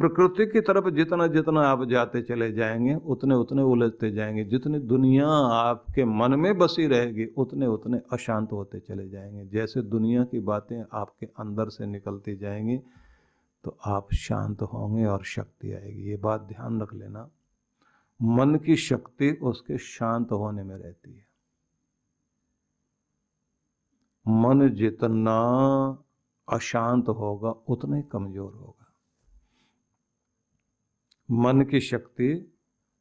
प्रकृति की तरफ जितना जितना आप जाते चले जाएंगे उतने उतने उलझते जाएंगे। जितनी दुनिया आपके मन में बसी रहेगी उतने उतने अशांत होते चले जाएंगे। जैसे दुनिया की बातें आपके अंदर से निकलती जाएंगी तो आप शांत होंगे और शक्ति आएगी। ये बात ध्यान रख लेना, मन की शक्ति उसके शांत होने में रहती है। मन जितना अशांत होगा उतना ही कमजोर होगा। मन की शक्ति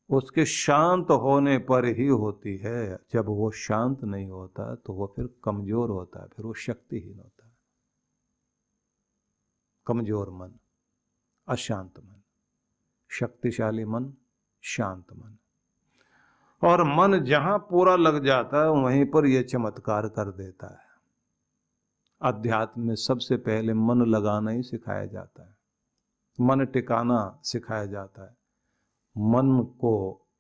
उसके शांत होने पर ही होती है। जब वो शांत नहीं होता तो वो फिर कमजोर होता है, फिर वो शक्तिहीन होता है। कमजोर मन, अशांत मन, शक्तिशाली मन, शांत मन। और मन जहां पूरा लग जाता है वहीं पर यह चमत्कार कर देता है। अध्यात्म में सबसे पहले मन लगाना ही सिखाया जाता है, मन टिकाना सिखाया जाता है। मन को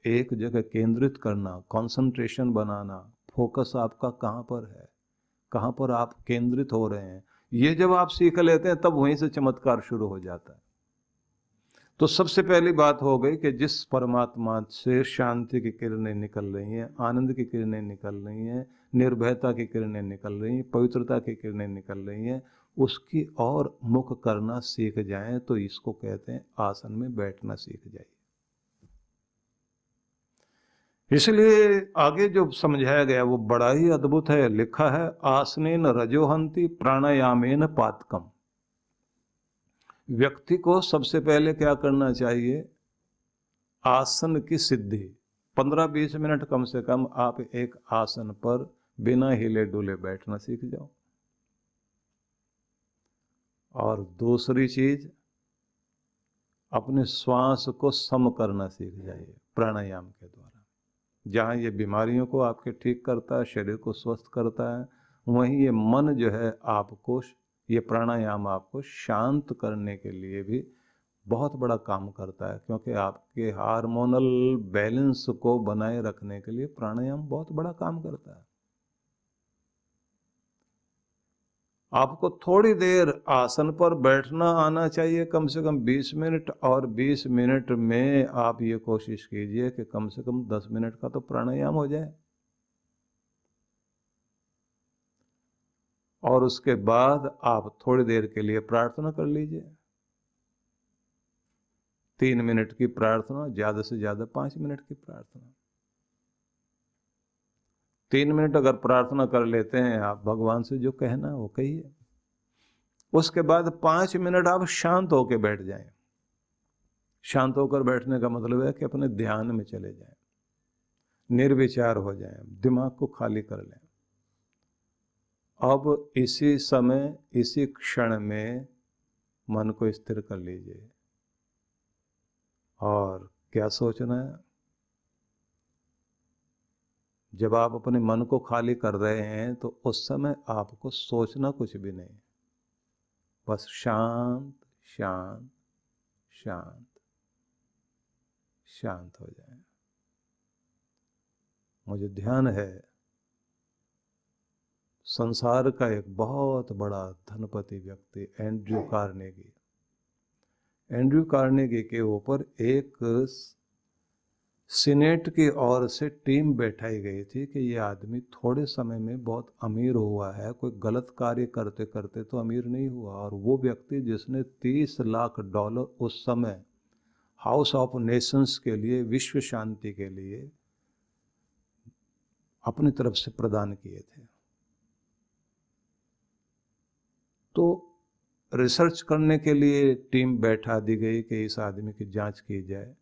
एक जगह केंद्रित करना, कंसंट्रेशन बनाना, फोकस आपका कहां पर है, कहां पर आप केंद्रित हो रहे हैं, ये जब आप सीख लेते हैं तब वहीं से चमत्कार शुरू हो जाता है। तो सबसे पहली बात हो गई कि जिस परमात्मा से शांति की किरणें निकल रही हैं, आनंद की किरणें निकल रही हैं, निर्भयता की किरणें निकल रही हैं, पवित्रता की किरणें निकल रही हैं, उसकी और मुख करना सीख जाएं तो इसको कहते हैं आसन में बैठना सीख जाइए। इसलिए आगे जो समझाया गया वो बड़ा ही अद्भुत है। लिखा है आसनेन रजोहंति प्राणायामेन पातकम। व्यक्ति को सबसे पहले क्या करना चाहिए, आसन की सिद्धि। 15-20 मिनट कम से कम आप एक आसन पर बिना हिले डुले बैठना सीख जाओ। और दूसरी चीज, अपने श्वास को सम करना सीख जाइए प्राणायाम के द्वारा। जहाँ ये बीमारियों को आपके ठीक करता है, शरीर को स्वस्थ करता है, वहीं ये मन जो है आपको, ये प्राणायाम आपको शांत करने के लिए भी बहुत बड़ा काम करता है। क्योंकि आपके हार्मोनल बैलेंस को बनाए रखने के लिए प्राणायाम बहुत बड़ा काम करता है। आपको थोड़ी देर आसन पर बैठना आना चाहिए, कम से कम 20 मिनट। और 20 मिनट में आप ये कोशिश कीजिए कि कम से कम 10 मिनट का तो प्राणायाम हो जाए। और उसके बाद आप थोड़ी देर के लिए प्रार्थना कर लीजिए। 3 मिनट की प्रार्थना, ज्यादा से ज्यादा 5 मिनट की प्रार्थना। 3 मिनट अगर प्रार्थना कर लेते हैं आप, भगवान से जो कहना है वो कहिए। उसके बाद 5 मिनट आप शांत होकर बैठ जाएं। शांत होकर बैठने का मतलब है कि अपने ध्यान में चले जाएं, निर्विचार हो जाएं, दिमाग को खाली कर लें। अब इसी समय, इसी क्षण में मन को स्थिर कर लीजिए। और क्या सोचना है, जब आप अपने मन को खाली कर रहे हैं तो उस समय आपको सोचना कुछ भी नहीं, बस शांत शांत शांत शांत हो जाए। मुझे ध्यान है संसार का एक बहुत बड़ा धनपति व्यक्ति एंड्रयू कार्नेगी, एंड्रयू कार्नेगी के ऊपर एक सीनेट की ओर से टीम बैठाई गई थी कि ये आदमी थोड़े समय में बहुत अमीर हुआ है, कोई गलत कार्य करते करते तो अमीर नहीं हुआ। और वो व्यक्ति जिसने $30 लाख उस समय हाउस ऑफ नेशंस के लिए, विश्व शांति के लिए अपनी तरफ से प्रदान किए थे। तो रिसर्च करने के लिए टीम बैठा दी गई कि इस आदमी की जांच की जाए।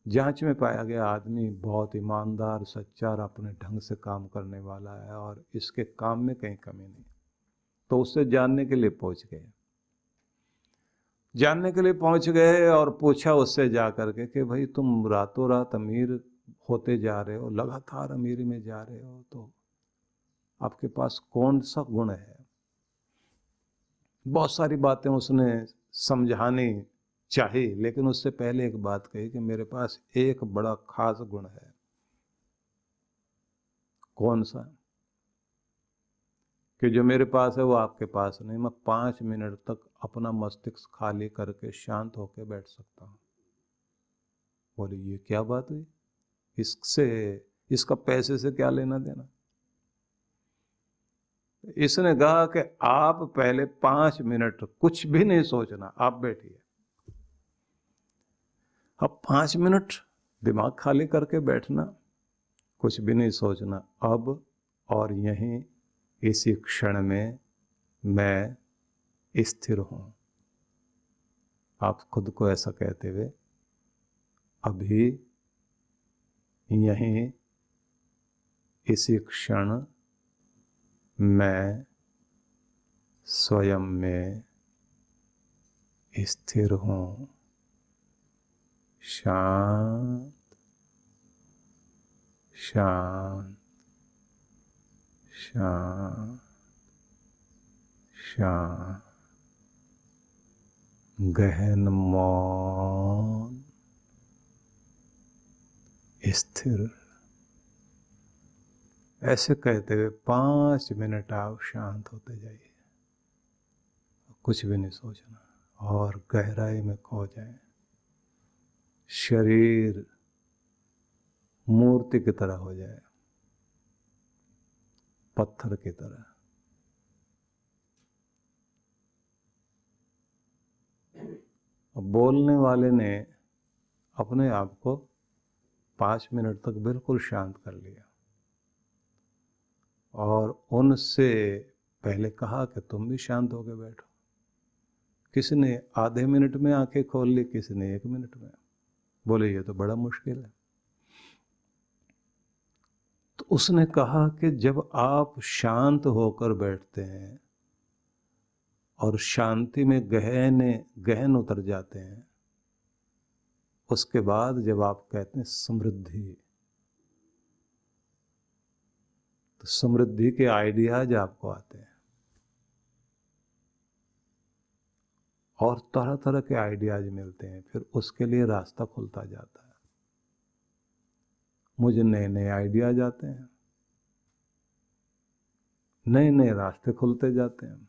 जांच में पाया गया आदमी बहुत ईमानदार, सच्चा और अपने ढंग से काम करने वाला है और इसके काम में कहीं कमी नहीं। तो उससे जानने के लिए पहुंच गए, जानने के लिए पहुंच गए और पूछा उससे जाकर के कि भाई तुम रातों रात अमीर होते जा रहे हो, लगातार अमीरी में जा रहे हो, तो आपके पास कौन सा गुण है। बहुत सारी बातें उसने समझानी चाही, लेकिन उससे पहले एक बात कही कि मेरे पास एक बड़ा खास गुण है। कौन सा? कि जो मेरे पास है वो आपके पास नहीं, मैं 5 मिनट तक अपना मस्तिष्क खाली करके शांत होकर बैठ सकता हूँ। बोले ये क्या बात हुई, इससे इसका पैसे से क्या लेना देना। इसने कहा कि आप पहले 5 मिनट कुछ भी नहीं सोचना, आप बैठिए। अब 5 मिनट दिमाग खाली करके बैठना, कुछ भी नहीं सोचना। अब और यहीं इसी क्षण में मैं स्थिर हूं। आप खुद को ऐसा कहते हुए अभी यहीं इसी क्षण मैं स्वयं में स्थिर हूं, शांत शांत शांत शांत, गहन मौन, स्थिर। ऐसे कहते हुए 5 मिनट आप शांत होते जाइए, कुछ भी नहीं सोचना और गहराई में खो जाए। शरीर मूर्ति की तरह हो जाए, पत्थर की तरह। बोलने वाले ने अपने आप को 5 मिनट तक बिल्कुल शांत कर लिया और उनसे पहले कहा कि तुम भी शांत होकर बैठो। किसी ने आधे मिनट में आंखें खोल ली, किसी ने 1 मिनट में। बोले ये तो बड़ा मुश्किल है। तो उसने कहा कि जब आप शांत होकर बैठते हैं और शांति में गहन उतर जाते हैं, उसके बाद जब आप कहते हैं समृद्धि, तो समृद्धि के आइडियाज आपको आते हैं और तरह तरह के आइडियाज मिलते हैं। फिर उसके लिए रास्ता खुलता जाता है। मुझे नए नए आइडियाज आते हैं, नए नए रास्ते खुलते जाते हैं।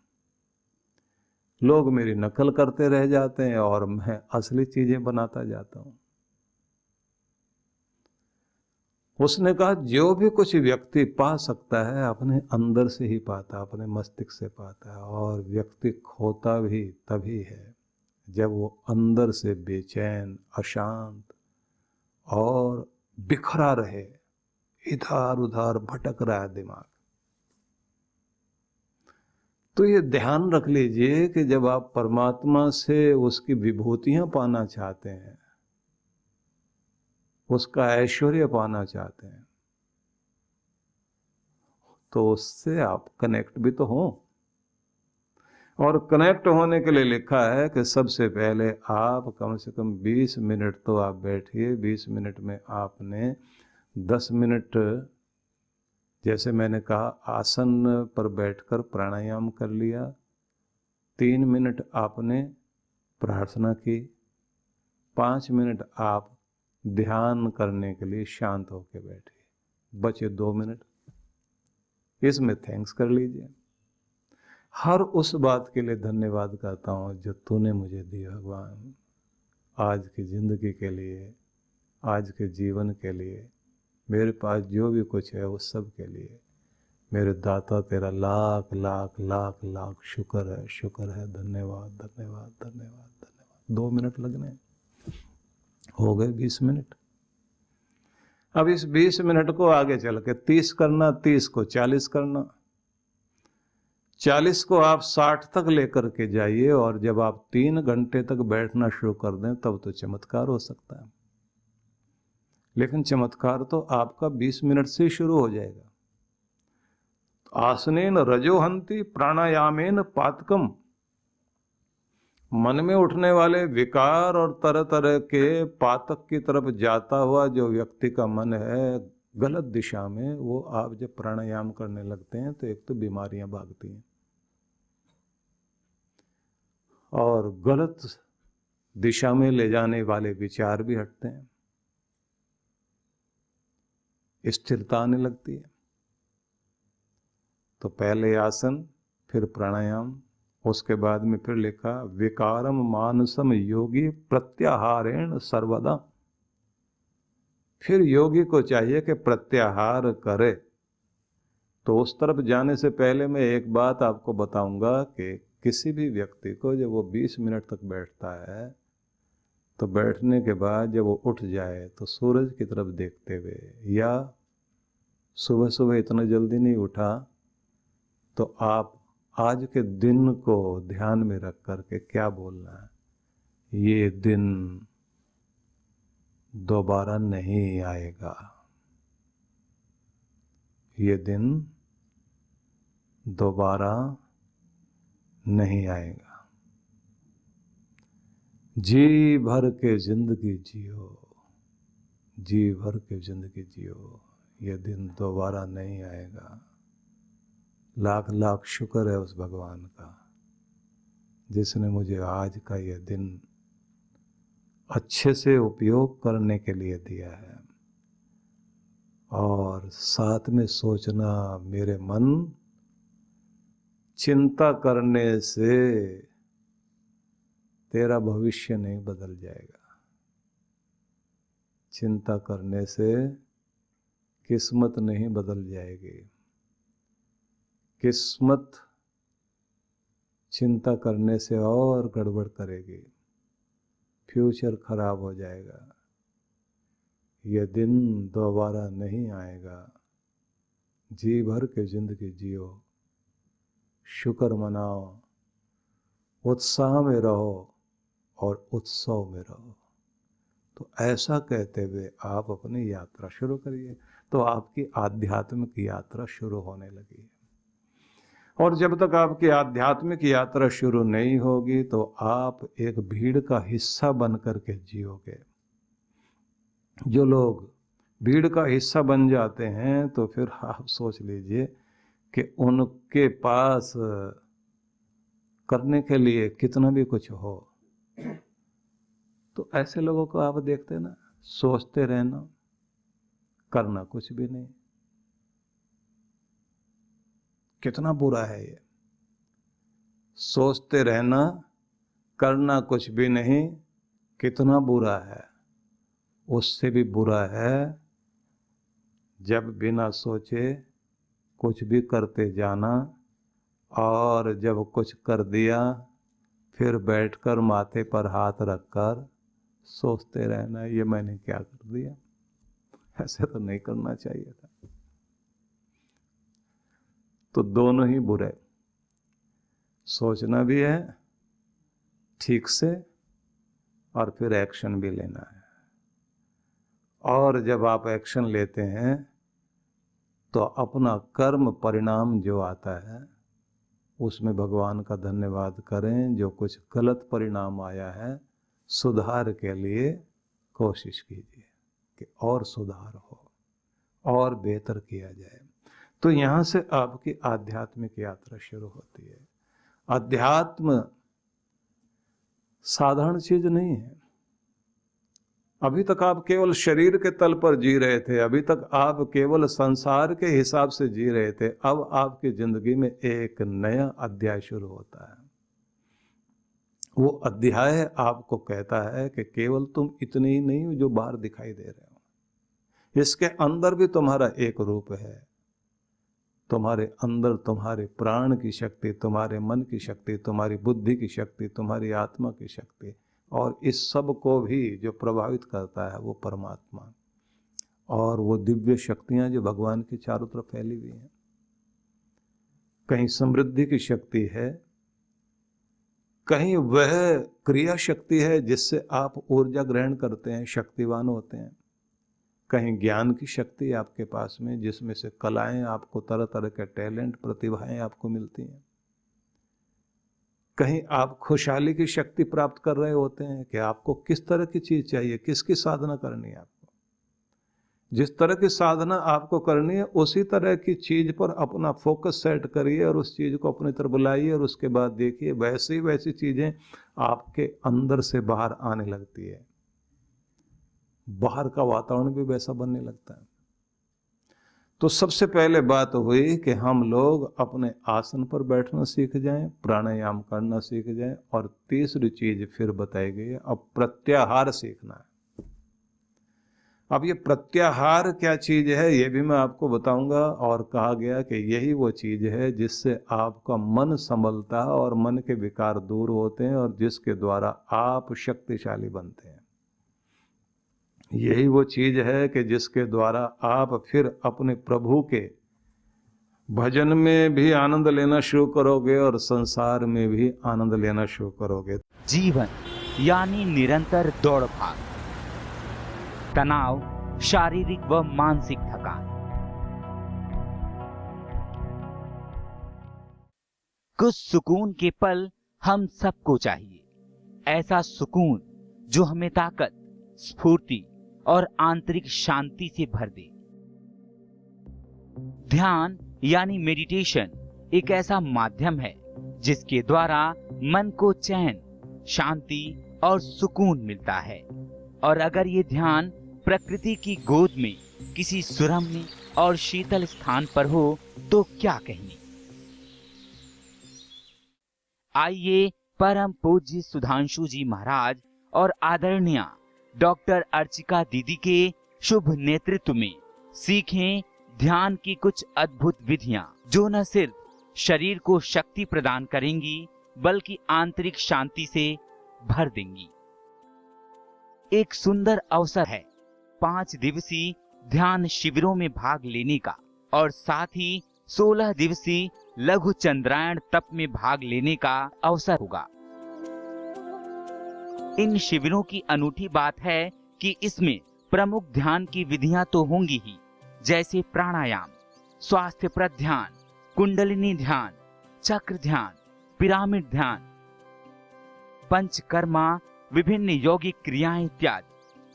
लोग मेरी नकल करते रह जाते हैं और मैं असली चीजें बनाता जाता हूं। उसने कहा जो भी कुछ व्यक्ति पा सकता है अपने अंदर से ही पाता, अपने मस्तिष्क से पाता है। और व्यक्ति खोता भी तभी है जब वो अंदर से बेचैन, अशांत और बिखरा रहे, इधर उधर भटक रहा है दिमाग। तो ये ध्यान रख लीजिए कि जब आप परमात्मा से उसकी विभूतियां पाना चाहते हैं, उसका ऐश्वर्य पाना चाहते हैं, तो उससे आप कनेक्ट भी तो हो। और कनेक्ट होने के लिए लिखा है कि सबसे पहले आप कम से कम 20 मिनट तो आप बैठिए। 20 मिनट में आपने 10 मिनट, जैसे मैंने कहा, आसन पर बैठकर प्राणायाम कर लिया। 3 मिनट आपने प्रार्थना की। 5 मिनट आप ध्यान करने के लिए शांत होकर बैठिए। बचे 2 मिनट, इसमें थैंक्स कर लीजिए। हर उस बात के लिए धन्यवाद करता हूँ जो तूने मुझे दी भगवान, आज की जिंदगी के लिए, आज के जीवन के लिए, मेरे पास जो भी कुछ है उस सब के लिए। मेरे दाता तेरा लाख लाख लाख लाख शुक्र है, शुक्र है। धन्यवाद धन्यवाद धन्यवाद धन्यवाद। 2 मिनट लगने, हो गए 20 मिनट। अब इस 20 मिनट को आगे चल के 30 करना, 30 को 40 करना, 40 को आप 60 तक लेकर के जाइए। और जब आप 3 घंटे तक बैठना शुरू कर दें तब तो चमत्कार हो सकता है। लेकिन चमत्कार तो आपका 20 मिनट से ही शुरू हो जाएगा। आसनेन रजोहंति प्राणायामेन पातकम। मन में उठने वाले विकार और तरह तरह के पातक की तरफ जाता हुआ जो व्यक्ति का मन है गलत दिशा में, वो आप जब प्राणायाम करने लगते हैं तो एक तो बीमारियां भागती हैं और गलत दिशा में ले जाने वाले विचार भी हटते हैं, स्थिरता आने लगती है। तो पहले आसन, फिर प्राणायाम, उसके बाद में फिर लिखा विकारम मानसम योगी प्रत्याहारेण सर्वदा। फिर योगी को चाहिए कि प्रत्याहार करे। तो उस तरफ जाने से पहले मैं एक बात आपको बताऊंगा कि किसी भी व्यक्ति को जब वो 20 मिनट तक बैठता है, तो बैठने के बाद जब वो उठ जाए तो सूरज की तरफ देखते हुए, या सुबह सुबह इतना जल्दी नहीं उठा तो आप आज के दिन को ध्यान में रख करके क्या बोलना है, ये दिन दोबारा नहीं आएगा, ये दिन दोबारा नहीं आएगा। जी भर के जिंदगी जियो, जी भर के जिंदगी जियो, ये दिन दोबारा नहीं आएगा। लाख लाख शुक्र है उस भगवान का जिसने मुझे आज का यह दिन अच्छे से उपयोग करने के लिए दिया है। और साथ में सोचना, मेरे मन चिंता करने से तेरा भविष्य नहीं बदल जाएगा, चिंता करने से किस्मत नहीं बदल जाएगी, किस्मत चिंता करने से और गड़बड़ करेगी, फ्यूचर खराब हो जाएगा। यह दिन दोबारा नहीं आएगा। जी भर के जिंदगी जियो, शुक्र मनाओ, उत्साह में रहो और उत्सव में रहो। तो ऐसा कहते हुए आप अपनी यात्रा शुरू करिए। तो आपकी आध्यात्मिक यात्रा शुरू होने लगी। और जब तक आपकी आध्यात्मिक यात्रा शुरू नहीं होगी तो आप एक भीड़ का हिस्सा बन करके जियोगे। जो लोग भीड़ का हिस्सा बन जाते हैं तो फिर आप सोच लीजिए कि उनके पास करने के लिए कितना भी कुछ हो। तो ऐसे लोगों को आप देखते ना, सोचते रहना, करना कुछ भी नहीं। कितना बुरा है ये, सोचते रहना, करना कुछ भी नहीं, कितना बुरा है। उससे भी बुरा है जब बिना सोचे कुछ भी करते जाना, और जब कुछ कर दिया फिर बैठकर माथे पर हाथ रखकर सोचते रहना, ये मैंने क्या कर दिया, ऐसे तो नहीं करना चाहिए था। तो दोनों ही बुरे, सोचना भी है ठीक से और फिर एक्शन भी लेना है। और जब आप एक्शन लेते हैं तो अपना कर्म परिणाम जो आता है उसमें भगवान का धन्यवाद करें। जो कुछ गलत परिणाम आया है सुधार के लिए कोशिश कीजिए कि और सुधार हो और बेहतर किया जाए। तो यहाँ से आपकी आध्यात्मिक यात्रा शुरू होती है। अध्यात्म साधारण चीज नहीं है। अभी तक आप केवल शरीर के तल पर जी रहे थे, अभी तक आप केवल संसार के हिसाब से जी रहे थे। अब आपकी जिंदगी में एक नया अध्याय शुरू होता है। वो अध्याय आपको कहता है कि केवल तुम इतने ही नहीं हो जो बाहर दिखाई दे रहे हो, इसके अंदर भी तुम्हारा एक रूप है। तुम्हारे अंदर तुम्हारे प्राण की शक्ति, तुम्हारे मन की शक्ति, तुम्हारी बुद्धि की शक्ति, तुम्हारी आत्मा की शक्ति, और इस सब को भी जो प्रभावित करता है वो परमात्मा और वो दिव्य शक्तियां जो भगवान की चारों तरफ फैली हुई हैं। कहीं समृद्धि की शक्ति है, कहीं वह क्रिया शक्ति है जिससे आप ऊर्जा ग्रहण करते हैं, शक्तिवान होते हैं। कहीं ज्ञान की शक्ति आपके पास में जिसमें से कलाएं आपको, तरह तरह के टैलेंट, प्रतिभाएं आपको मिलती हैं। कहीं आप खुशहाली की शक्ति प्राप्त कर रहे होते हैं कि आपको किस तरह की चीज चाहिए, किसकी साधना करनी है। आपको जिस तरह की साधना आपको करनी है उसी तरह की चीज पर अपना फोकस सेट करिए और उस चीज को अपनी तरफ बुलाइए, और उसके बाद देखिए वैसी वैसी चीजें आपके अंदर से बाहर आने लगती है। बाहर का वातावरण भी वैसा बनने लगता है। तो सबसे पहले बात हुई कि हम लोग अपने आसन पर बैठना सीख जाएं, प्राणायाम करना सीख जाएं, और तीसरी चीज फिर बताई गई है, अब प्रत्याहार सीखना है। अब ये प्रत्याहार क्या चीज है ये भी मैं आपको बताऊंगा, और कहा गया कि यही वो चीज है जिससे आपका मन संभलता है और मन के विकार दूर होते हैं और जिसके द्वारा आप शक्तिशाली बनते हैं। यही वो चीज है कि जिसके द्वारा आप फिर अपने प्रभु के भजन में भी आनंद लेना शुरू करोगे और संसार में भी आनंद लेना शुरू करोगे। जीवन यानी निरंतर दौड़ भाग, तनाव, शारीरिक व मानसिक थकान। कुछ सुकून के पल हम सबको चाहिए, ऐसा सुकून जो हमें ताकत, स्फूर्ति और आंतरिक शांति से भर दे। ध्यान यानी मेडिटेशन एक ऐसा माध्यम है जिसके द्वारा मन को चैन, शांति और सुकून मिलता है। और अगर ये ध्यान प्रकृति की गोद में किसी सुरम्य और शीतल स्थान पर हो तो क्या कहने। आइए परम पूज्य सुधांशु जी महाराज और आदरणीय डॉक्टर अर्चिका दीदी के शुभ नेतृत्व में सीखें ध्यान की कुछ अद्भुत विधियां जो न सिर्फ शरीर को शक्ति प्रदान करेंगी बल्कि आंतरिक शांति से भर देंगी। एक सुंदर अवसर है 5 दिवसीय ध्यान शिविरों में भाग लेने का और साथ ही 16 दिवसीय लघु चंद्रायण तप में भाग लेने का अवसर होगा। इन शिविरों की अनूठी बात है कि इसमें प्रमुख ध्यान की विधियां तो होंगी ही, जैसे प्राणायाम, स्वास्थ्यप्रद ध्यान, कुंडलिनी ध्यान, चक्र ध्यान, पिरामिड ध्यान, पंचकर्मा, विभिन्न यौगिक क्रियाएं इत्यादि,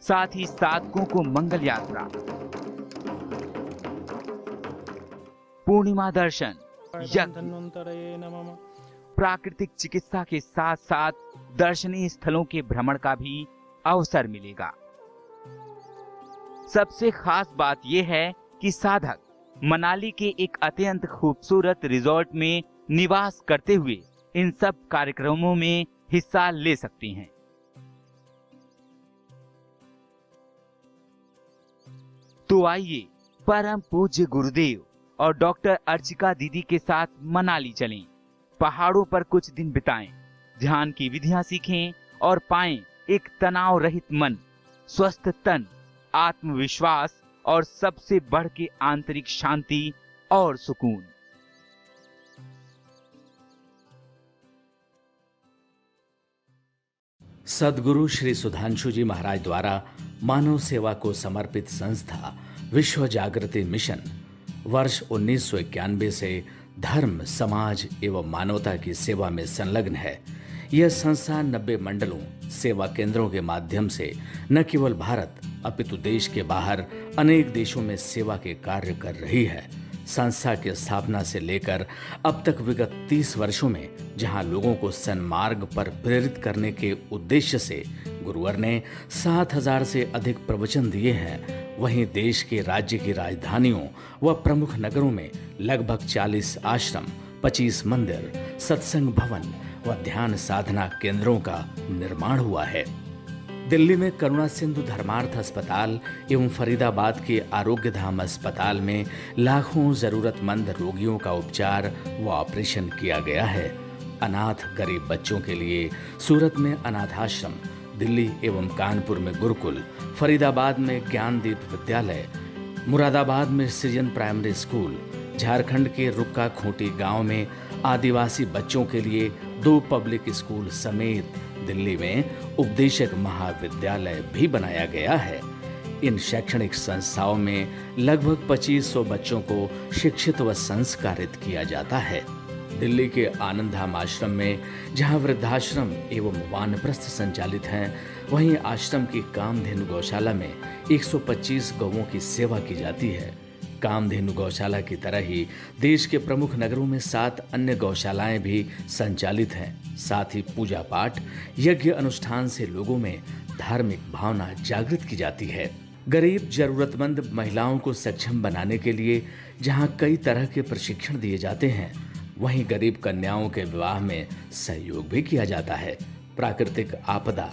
साथ ही साधकों को मंगल यात्रा, पूर्णिमा दर्शन, यज्ञ, प्राकृतिक चिकित्सा के साथ साथ दर्शनीय स्थलों के भ्रमण का भी अवसर मिलेगा। सबसे खास बात यह है कि साधक मनाली के एक अत्यंत खूबसूरत रिजॉर्ट में निवास करते हुए इन सब कार्यक्रमों में हिस्सा ले सकते हैं। तो आइए परम पूज्य गुरुदेव और डॉक्टर अर्चिका दीदी के साथ मनाली चलें, पहाड़ों पर कुछ दिन बिताएं, ध्यान की विधियां सीखें और पाएं एक तनाव रहित मन, स्वस्थ तन, आत्मविश्वास और सबसे बढ़ के आंतरिक शांति और सुकून। सद्गुरु श्री सुधांशु जी महाराज द्वारा मानव सेवा को समर्पित संस्था विश्व जागृति मिशन वर्ष 1991 से धर्म, समाज एवं मानवता की सेवा में संलग्न है। यह संस्था 90 मंडलों, सेवा केंद्रों के माध्यम से न केवल भारत अपितु देश के बाहर अनेक देशों में सेवा के कार्य कर रही है। संस्था की स्थापना से लेकर अब तक विगत 30 वर्षों में जहां लोगों को सन्मार्ग पर प्रेरित करने के उद्देश्य से गुरुवर ने 7000 से अधिक प्रवचन दिए हैं, वहीं देश के राज्य की राजधानियों व प्रमुख नगरों में लगभग 40 आश्रम, 25 मंदिर, सत्संग भवन व ध्यान साधना केंद्रों का निर्माण हुआ है। दिल्ली में करुणा सिंधु धर्मार्थ अस्पताल एवं फरीदाबाद के आरोग्य धाम अस्पताल में लाखों जरूरतमंद रोगियों का उपचार व ऑपरेशन किया गया है। अनाथ गरीब बच्चों के लिए सूरत में अनाथाश्रम, दिल्ली एवं कानपुर में गुरुकुल, फरीदाबाद में ज्ञानदीप विद्यालय, मुरादाबाद में सृजन प्राइमरी स्कूल, झारखंड के रुक्का खूंटी गांव में आदिवासी बच्चों के लिए 2 पब्लिक स्कूल समेत दिल्ली में उपदेशक महाविद्यालय भी बनाया गया है। इन शैक्षणिक संस्थाओं में लगभग 2500 बच्चों को शिक्षित व संस्कारित किया जाता है। दिल्ली के आनंद धाम आश्रम में जहां वृद्धाश्रम एवं वानप्रस्थ संचालित हैं, वहीं आश्रम की कामधेनु गौशाला में 125 गौओं की सेवा की जाती है। कामधेनु गौशाला की तरह ही देश के प्रमुख नगरों में 7 अन्य गौशालाएं भी संचालित हैं। साथ ही पूजा पाठ, यज्ञ अनुष्ठान से लोगों में धार्मिक भावना जागृत की जाती है। गरीब जरूरतमंद महिलाओं को सक्षम बनाने के लिए जहां कई तरह के प्रशिक्षण दिए जाते हैं, वहीं गरीब कन्याओं के विवाह में सहयोग भी किया जाता है। प्राकृतिक आपदा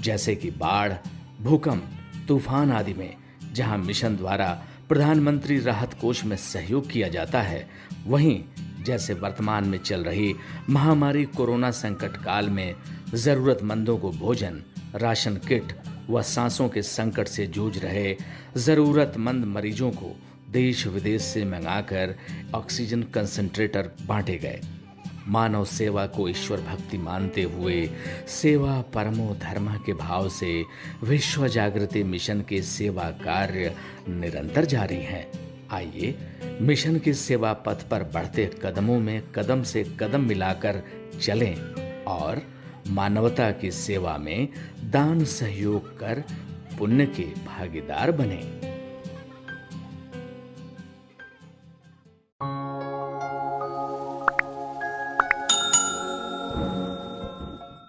जैसे कि बाढ़, भूकंप, तूफान आदि में जहां मिशन द्वारा प्रधानमंत्री राहत कोष में सहयोग किया जाता है, वहीं जैसे वर्तमान में चल रही महामारी कोरोना संकट काल में जरूरतमंदों को भोजन, राशन किट व सांसों के संकट से जूझ रहे जरूरतमंद मरीजों को देश विदेश से मंगाकर ऑक्सीजन कंसंट्रेटर बांटे गए। मानव सेवा को ईश्वर भक्ति मानते हुए सेवा परमो धर्म के भाव से विश्व जागृति मिशन के सेवा कार्य निरंतर जारी हैं। आइए मिशन के सेवा पथ पर बढ़ते कदमों में कदम से कदम मिलाकर चलें और मानवता की सेवा में दान सहयोग कर पुण्य के भागीदार बनें।